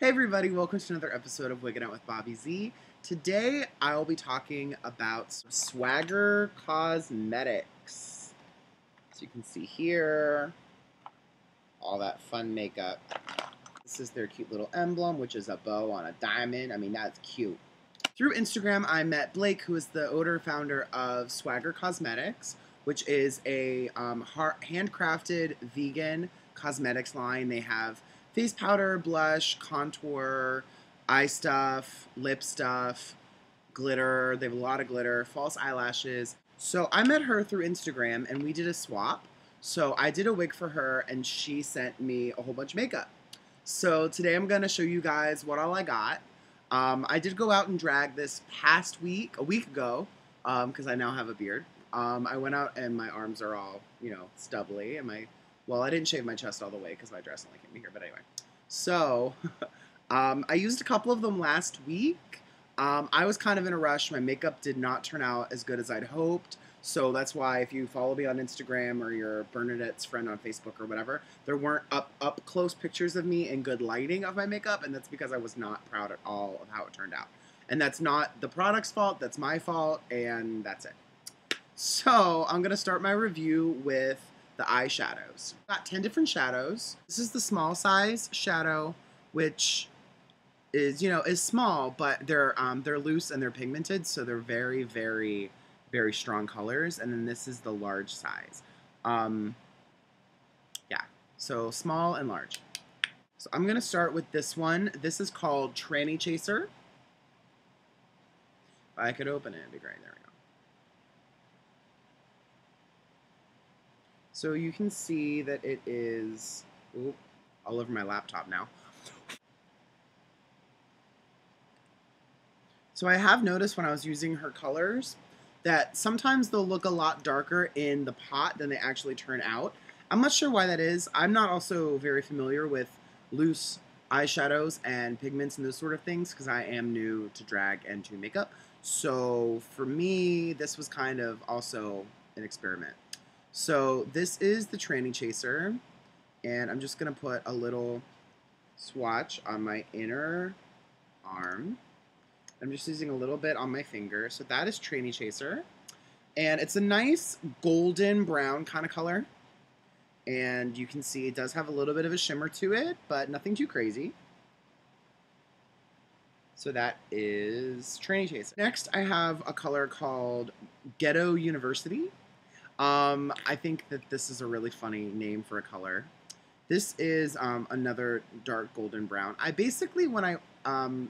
Hey everybody, welcome to another episode of WigginOutBZ. Today I will be talking about Swagger Cosmetics. So you can see here, all that fun makeup. This is their cute little emblem, which is a bow on a diamond. I mean, that's cute. Through Instagram, I met Blake, who is the owner founder of Swagger Cosmetics, which is a handcrafted vegan cosmetics line. They have face powder, blush, contour, eye stuff, lip stuff, glitter. They have a lot of glitter, false eyelashes. So I met her through Instagram and we did a swap. So I did a wig for her and she sent me a whole bunch of makeup. So today I'm going to show you guys what all I got. I did go out and drag this past week, a week ago, because I now have a beard. I went out and my arms are all, stubbly and well, I didn't shave my chest all the way because my dress only came here, but anyway. So, I used a couple of them last week. I was kind of in a rush. My makeup did not turn out as good as I'd hoped. So that's why if you follow me on Instagram or you're Bernadette's friend on Facebook or whatever, there weren't up close pictures of me and good lighting of my makeup, and that's because I was not proud at all of how it turned out. And that's not the product's fault, that's my fault, and that's it. So, I'm going to start my review with the eyeshadows. I've got 10 different shadows. This is the small size shadow, which is, is small, but they're loose and they're pigmented, so they're very, very, very strong colors. And then this is the large size. Yeah, so small and large. So I'm gonna start with this one. This is called Tranny Chaser. If I could open it, it'd be great. There we go. So you can see that it is all over my laptop now. So I have noticed when I was using her colors that sometimes they'll look a lot darker in the pot than they actually turn out. I'm not sure why that is. I'm not also very familiar with loose eyeshadows and pigments and those sort of things because I am new to drag and to makeup. So for me, this was kind of also an experiment. So this is the Tranny Chaser, and I'm just going to put a little swatch on my inner arm. I'm just using a little bit on my finger. So that is Tranny Chaser, and it's a nice golden brown kind of color, and you can see it does have a little bit of a shimmer to it, but nothing too crazy. So that is Tranny Chaser. Next, I have a color called Ghetto University. I think that this is a really funny name for a color. This is another dark golden brown. I basically, when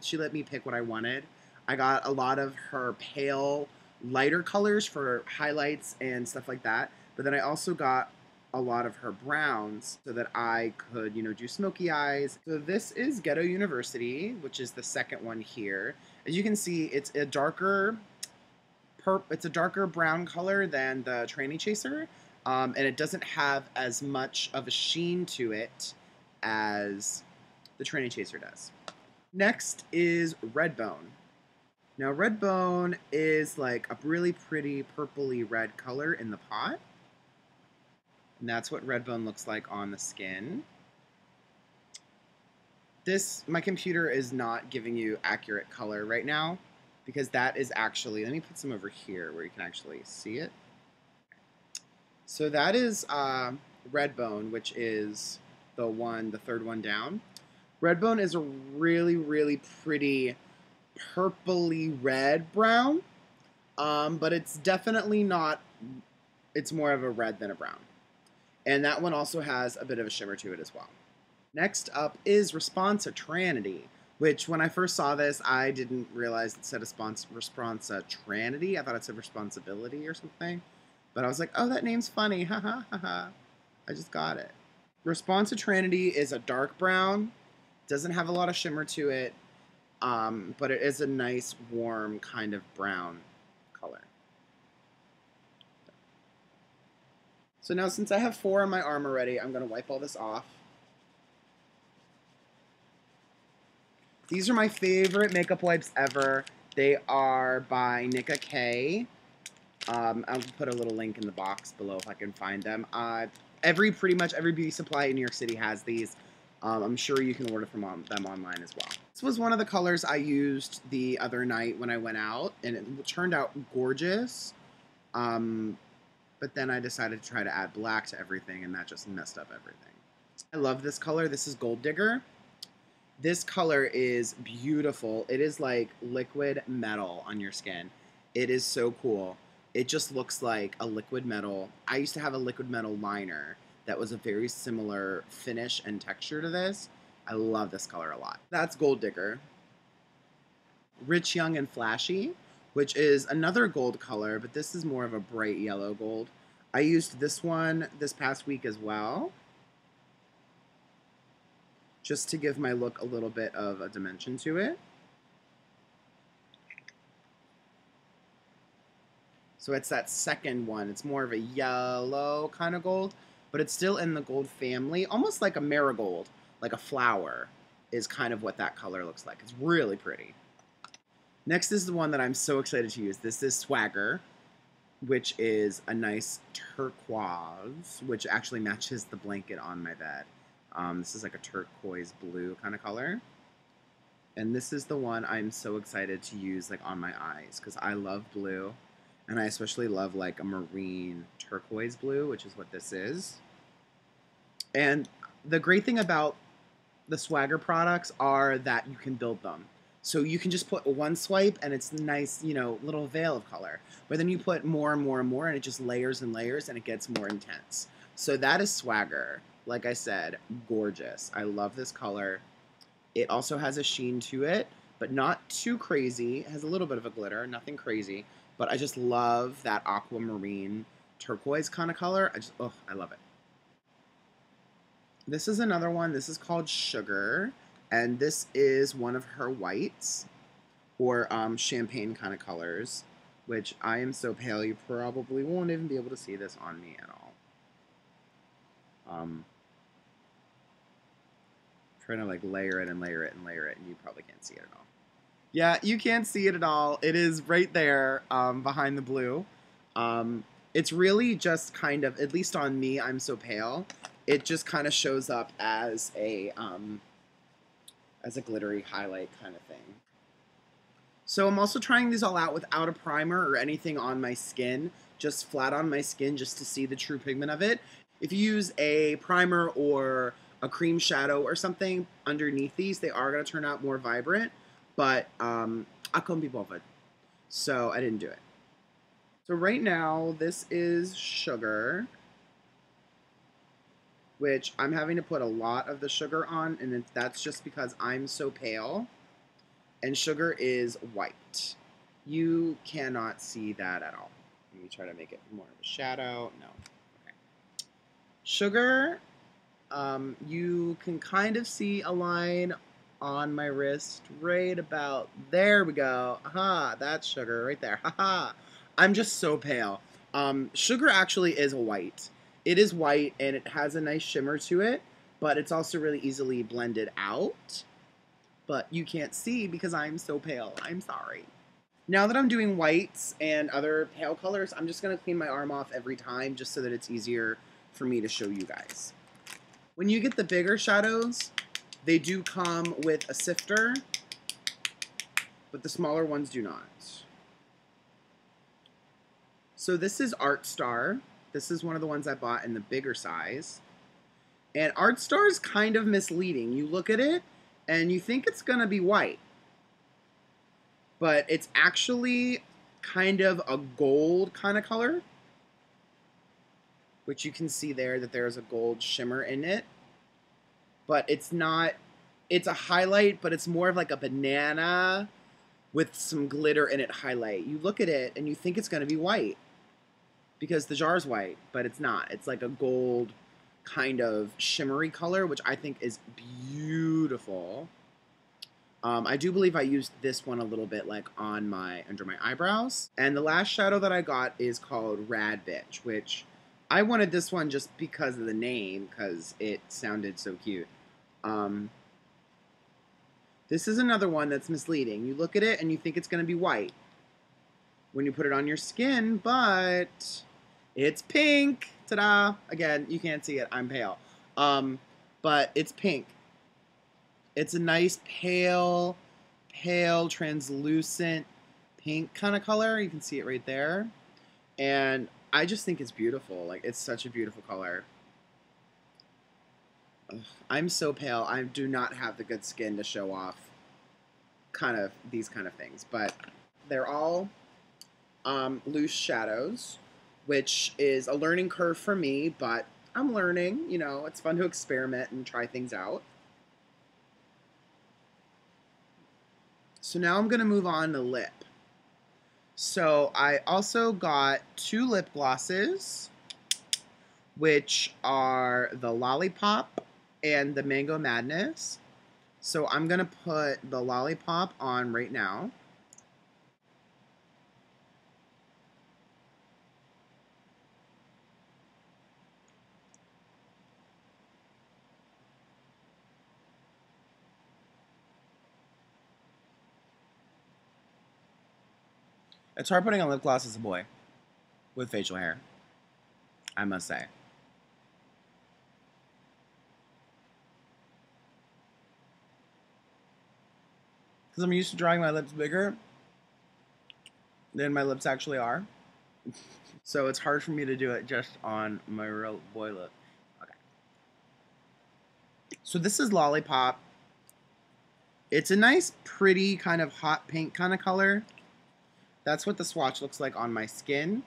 she let me pick what I wanted, I got a lot of her pale, lighter colors for highlights and stuff like that. But then I also got a lot of her browns so that I could, do smoky eyes. So this is Ghetto University, which is the second one here. As you can see, it's a darker brown color than the Tranny Chaser, and it doesn't have as much of a sheen to it as the Tranny Chaser does. Next is Redbone. Now Redbone is like a really pretty purpley red color in the pot, and that's what Redbone looks like on the skin. My computer is not giving you accurate color right now, because that is actually, let me put some over here where you can actually see it. So that is Redbone, which is the third one down. Redbone is a really, really pretty purpley red brown, but it's definitely not, it's more of a red than a brown. And that one also has a bit of a shimmer to it as well. Next up is Responsitranity, which when I first saw this, I didn't realize it said Responsitranity. I thought it said responsibility or something. But I was like, oh, that name's funny. Ha ha ha ha. I just got it. Responsitranity is a dark brown. Doesn't have a lot of shimmer to it. But it is a nice, warm kind of brown color. So now since I have 4 on my arm already, I'm going to wipe all this off. These are my favorite makeup wipes ever. They are by Nika K. I'll put a little link in the box below if I can find them. Pretty much every beauty supply in New York City has these. I'm sure you can order from them online as well. This was one of the colors I used the other night when I went out, and it turned out gorgeous. But then I decided to try to add black to everything, and that just messed up everything. I love this color. This is Gold Digger. This color is beautiful. It is like liquid metal on your skin. It is so cool. It just looks like a liquid metal. I used to have a liquid metal liner that was a very similar finish and texture to this. I love this color a lot. That's Gold Digger. Rich, Young, and Flashy, which is another gold color, but this is more of a bright yellow gold. I used this one this past week as well, just to give my look a little bit of a dimension to it. So it's that second one. It's more of a yellow kind of gold, but it's still in the gold family, almost like a marigold, like a flower is kind of what that color looks like. It's really pretty. Next is the one that I'm so excited to use. This is Swagger, which is a nice turquoise, which actually matches the blanket on my bed. This is like a turquoise blue kind of color. And this is the one I'm so excited to use like on my eyes because I love blue. And I especially love like a marine turquoise blue, which is what this is. And the great thing about the Swagger products are that you can build them. So you can just put one swipe and it's a nice, you know, little veil of color. But then you put more and more and more and it just layers and layers and it gets more intense. So that is Swagger. Like I said, gorgeous. I love this color. It also has a sheen to it, but not too crazy. It has a little bit of a glitter, nothing crazy. But I just love that aquamarine turquoise kind of color. I love it. This is another one. This is called Sugar. And this is one of her whites, or champagne kind of colors, which I am so pale you probably won't even be able to see this on me at all. Trying to like layer it and layer it and layer it, and you probably can't see it at all. Yeah, you can't see it at all. It is right there behind the blue. It's really just kind of, at least on me, I'm so pale, it just kind of shows up as a glittery highlight kind of thing. So I'm also trying these all out without a primer or anything on my skin, just flat on my skin just to see the true pigment of it. If you use a primer or a cream shadow or something underneath these, they are going to turn out more vibrant, but I couldn't be bothered, so I didn't do it. So right now, this is Sugar, which I'm having to put a lot of the sugar on, and that's just because I'm so pale, and Sugar is white. You cannot see that at all. Let me try to make it more of a shadow. No. Okay. Sugar, you can kind of see a line on my wrist right about there. We go. Aha, that's Sugar right there. Haha. I'm just so pale. Sugar actually is white. It is white and it has a nice shimmer to it, but it's also really easily blended out. But you can't see because I'm so pale. I'm sorry. Now that I'm doing whites and other pale colors, I'm just going to clean my arm off every time just so that it's easier for me to show you guys. When you get the bigger shadows, they do come with a sifter, but the smaller ones do not. So this is Art Star. This is one of the ones I bought in the bigger size. And Art Star is kind of misleading. You look at it and you think it's going to be white, but it's actually kind of a gold kind of color, which you can see there that there's a gold shimmer in it. But it's not, it's a highlight, but it's more of like a banana with some glitter in it highlight. You look at it and you think it's going to be white because the jar's white, but it's not. It's like a gold kind of shimmery color, which I think is beautiful. I do believe I used this one a little bit like on under my eyebrows. And the last shadow that I got is called Rad Bitch, which I wanted this one just because of the name, because it sounded so cute. This is another one that's misleading. You look at it and you think it's going to be white when you put it on your skin, but it's pink. Ta-da! Again, you can't see it. I'm pale. But it's pink. It's a nice pale, translucent pink kind of color. You can see it right there. And I just think it's beautiful. Like, it's such a beautiful color. Ugh, I'm so pale. I do not have the good skin to show off these kind of things. But they're all loose shadows, which is a learning curve for me, but I'm learning. You know, it's fun to experiment and try things out. So now I'm going to move on to lip. So I also got 2 lip glosses, which are the Lollipop and the Mango Madness. So I'm going to put the Lollipop on right now. It's hard putting on lip gloss as a boy with facial hair, I must say. Because I'm used to drawing my lips bigger than my lips actually are. So it's hard for me to do it just on my real boy lip. Okay. So this is Lollipop. It's a nice, pretty, kind of hot pink kind of color. That's what the swatch looks like on my skin.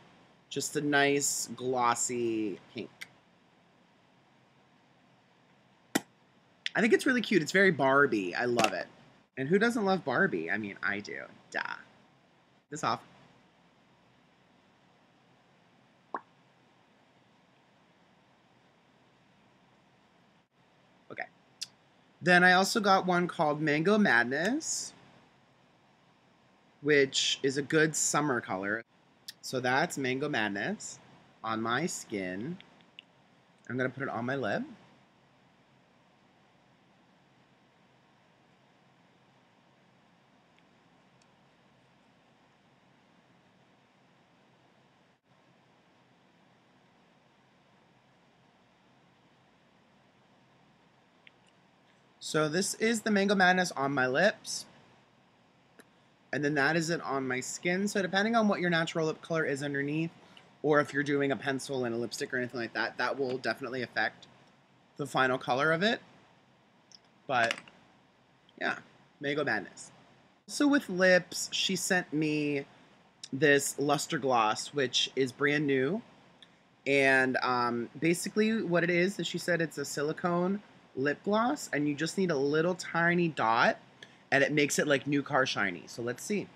Just a nice, glossy pink. I think it's really cute. It's very Barbie. I love it. And who doesn't love Barbie? I mean, I do. Duh. This off. Okay. Then I also got one called Mango Madness, which is a good summer color. So that's Mango Madness on my skin. I'm going to put it on my lip. So this is the Mango Madness on my lips. And then that is it on my skin. So depending on what your natural lip color is underneath, or if you're doing a pencil and a lipstick or anything like that, that will definitely affect the final color of it. But yeah, Mango Madness. So with lips, she sent me this luster gloss, which is brand new. And basically what it is she said it's a silicone lip gloss, and you just need a little tiny dot, and it makes it like new car shiny. So let's see.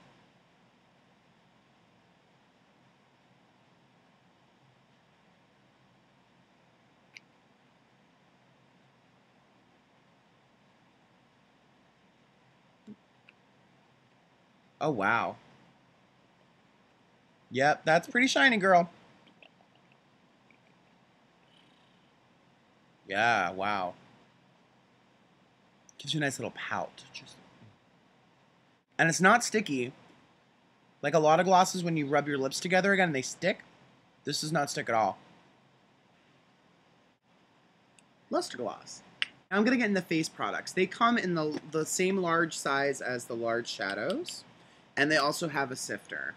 Oh, wow. Yep, that's pretty shiny, girl. Yeah, wow. Gives you a nice little pout. And it's not sticky. Like a lot of glosses, when you rub your lips together again, they stick. This does not stick at all. Luster gloss. Now I'm going to get into face products. They come in the same large size as the large shadows. And they also have a sifter.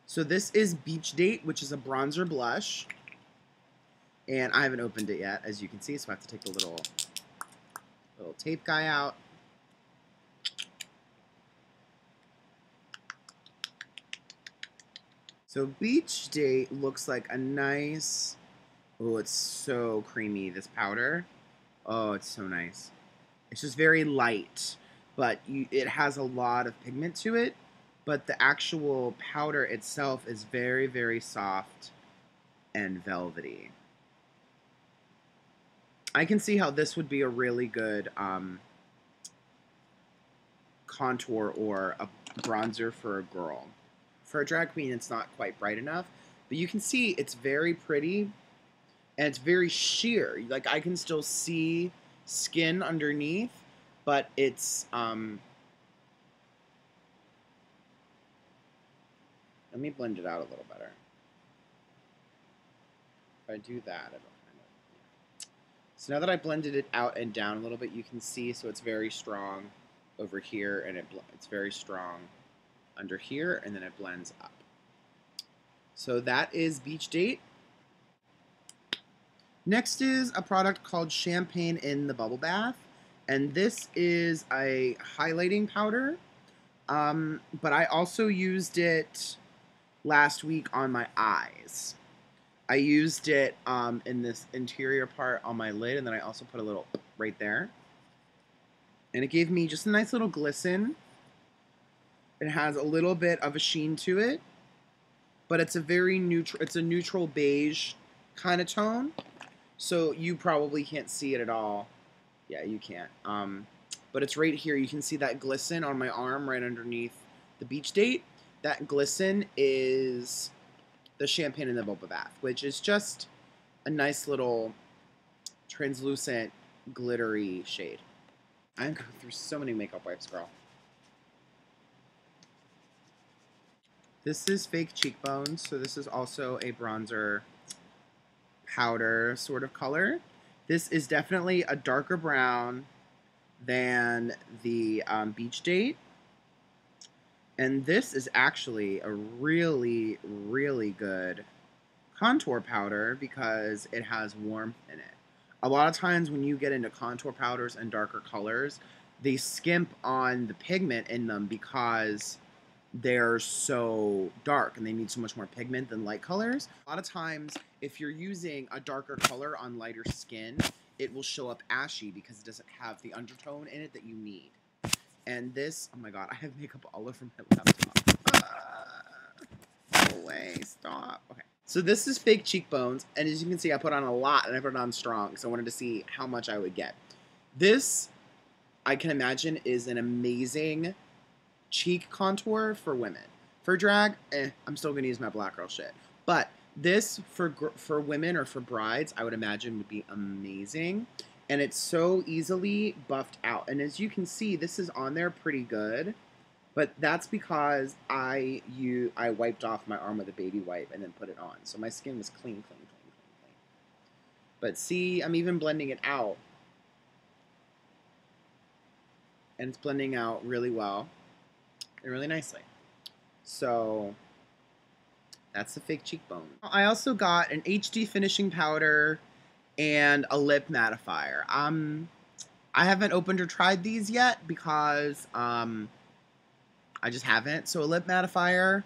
So this is Beach Date, which is a bronzer blush. And I haven't opened it yet, as you can see, so I have to take the little tape guy out. So Beach Date looks like a nice... Oh, it's so creamy, this powder. Oh, it's so nice. It's just very light, but it has a lot of pigment to it. But the actual powder itself is very, very soft and velvety. I can see how this would be a really good contour or a bronzer for a girl. For a drag queen, it's not quite bright enough, but you can see it's very pretty, and it's very sheer. Like, I can still see skin underneath, but it's, let me blend it out a little better. If I do that, it'll kind of, yeah. So now that I blended it out and down a little bit, you can see, so it's very strong over here, and it's very strong under here, and then it blends up. So that is Beach Date. Next is a product called Champagne in the Bubble Bath, and this is a highlighting powder, but I also used it last week on my eyes. I used it in this interior part on my lid, and then I also put a little right there. And it gave me just a nice little glisten. It has a little bit of a sheen to it, but it's a very neutral, it's a neutral beige kind of tone. So you probably can't see it at all. Yeah, you can't. But it's right here. You can see that glisten on my arm right underneath the Beach Date. That glisten is the Champagne in the Bubble Bath, which is just a nice little translucent, glittery shade. I'm going through so many makeup wipes, girl. This is Fake Cheekbones, so this is also a bronzer powder sort of color. This is definitely a darker brown than the Beach Date. And this is actually a really, really good contour powder because it has warmth in it. A lot of times when you get into contour powders and darker colors, they skimp on the pigment in them because they're so dark and they need so much more pigment than light colors. A lot of times, if you're using a darker color on lighter skin, it will show up ashy because it doesn't have the undertone in it that you need. And this, oh my god, I have makeup all over my laptop. Go away, stop. Okay. So this is Fake Cheekbones, and as you can see, I put on a lot, and I put it on strong, so I wanted to see how much I would get. This, I can imagine, is an amazing cheek contour for women. For drag, I'm still going to use my black girl shit. But this, for women or for brides, I would imagine would be amazing. And it's so easily buffed out. And as you can see, this is on there pretty good. But that's because I wiped off my arm with a baby wipe and then put it on. So my skin was clean, clean, clean, clean, clean. But see, I'm even blending it out. And it's blending out really well and really nicely. So that's the Fake Cheekbone. I also got an HD finishing powder and a lip mattifier. I haven't opened or tried these yet because I just haven't. So a lip mattifier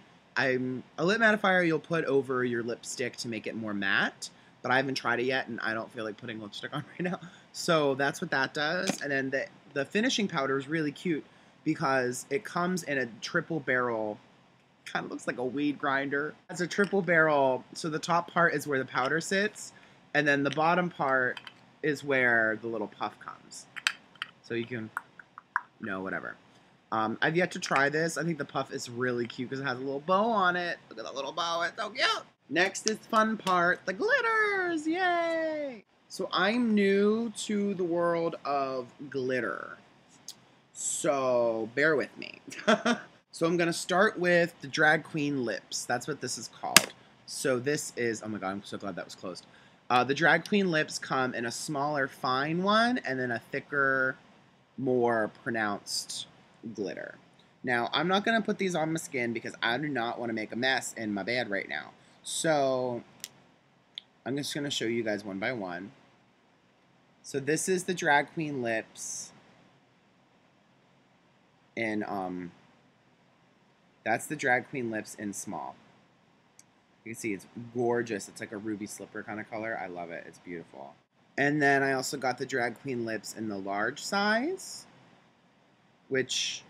you'll put over your lipstick to make it more matte, but I haven't tried it yet and I don't feel like putting lipstick on right now. So that's what that does. And then the finishing powder is really cute because it comes in a triple barrel. Kind of looks like a weed grinder. It's a triple barrel, so the top part is where the powder sits, and then the bottom part is where the little puff comes. So you can, whatever. I've yet to try this. I think the puff is really cute because it has a little bow on it. Look at that little bow, it's so cute. Next is the fun part, the glitters, yay! So I'm new to the world of glitter, so bear with me. So I'm going to start with the Drag Queen Lips. That's what this is called. So this is, oh my god, I'm so glad that was closed. The Drag Queen Lips come in a smaller, fine one, and then a thicker, more pronounced glitter. Now, I'm not going to put these on my skin because I do not want to make a mess in my bed right now. So I'm just going to show you guys one by one. So this is the Drag Queen Lips. And, that's the Drag Queen Lips in small. You can see it's gorgeous. It's like a ruby slipper kind of color. I love it. It's beautiful. And then I also got the Drag Queen Lips in the large size, which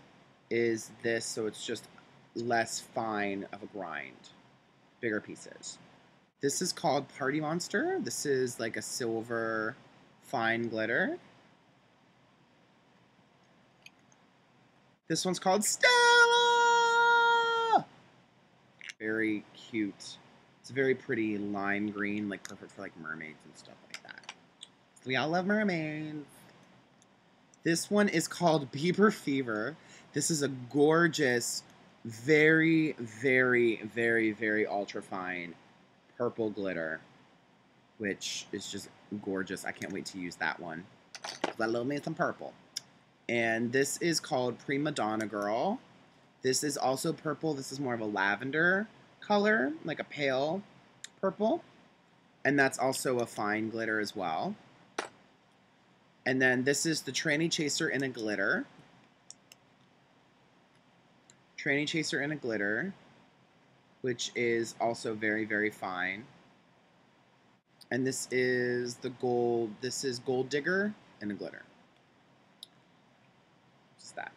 is this, so it's just less fine of a grind. Bigger pieces. This is called Party Monster. This is like a silver fine glitter. This one's called Stella! Very cute. It's a very pretty lime green, like perfect for like mermaids and stuff like that. We all love mermaids. This one is called Bieber Fever. This is a gorgeous, very, very, very, very ultra fine purple glitter, which is just gorgeous. I can't wait to use that one. I love me some purple. And this is called Prima Donna Girl. This is also purple. This is more of a lavender color, like a pale purple. And that's also a fine glitter as well. And then this is the Tranny Chaser in a glitter. Tranny Chaser in a glitter, which is also very, very fine. And this is the gold, this is Gold Digger in a glitter. Just that.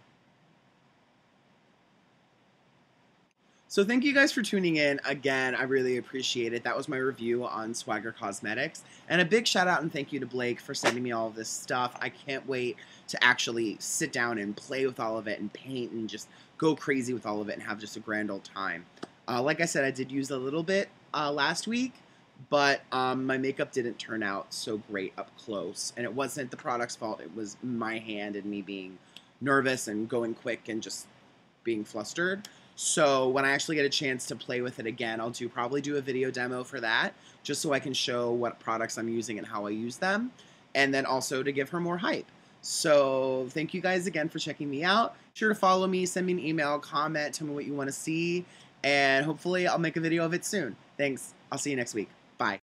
So thank you guys for tuning in. Again, I really appreciate it. That was my review on Swagger Cosmetics. And a big shout out and thank you to Blake for sending me all of this stuff. I can't wait to actually sit down and play with all of it and paint and just go crazy with all of it and have just a grand old time. Like I said, I did use a little bit last week, but my makeup didn't turn out so great up close. And it wasn't the product's fault. It was my hand and me being nervous and going quick and just being flustered. So when I actually get a chance to play with it again, I'll probably do a video demo for that, just so I can show what products I'm using and how I use them, and then also to give her more hype. So thank you guys again for checking me out. Be sure to follow me, send me an email, comment, tell me what you want to see, and hopefully I'll make a video of it soon. Thanks. I'll see you next week. Bye.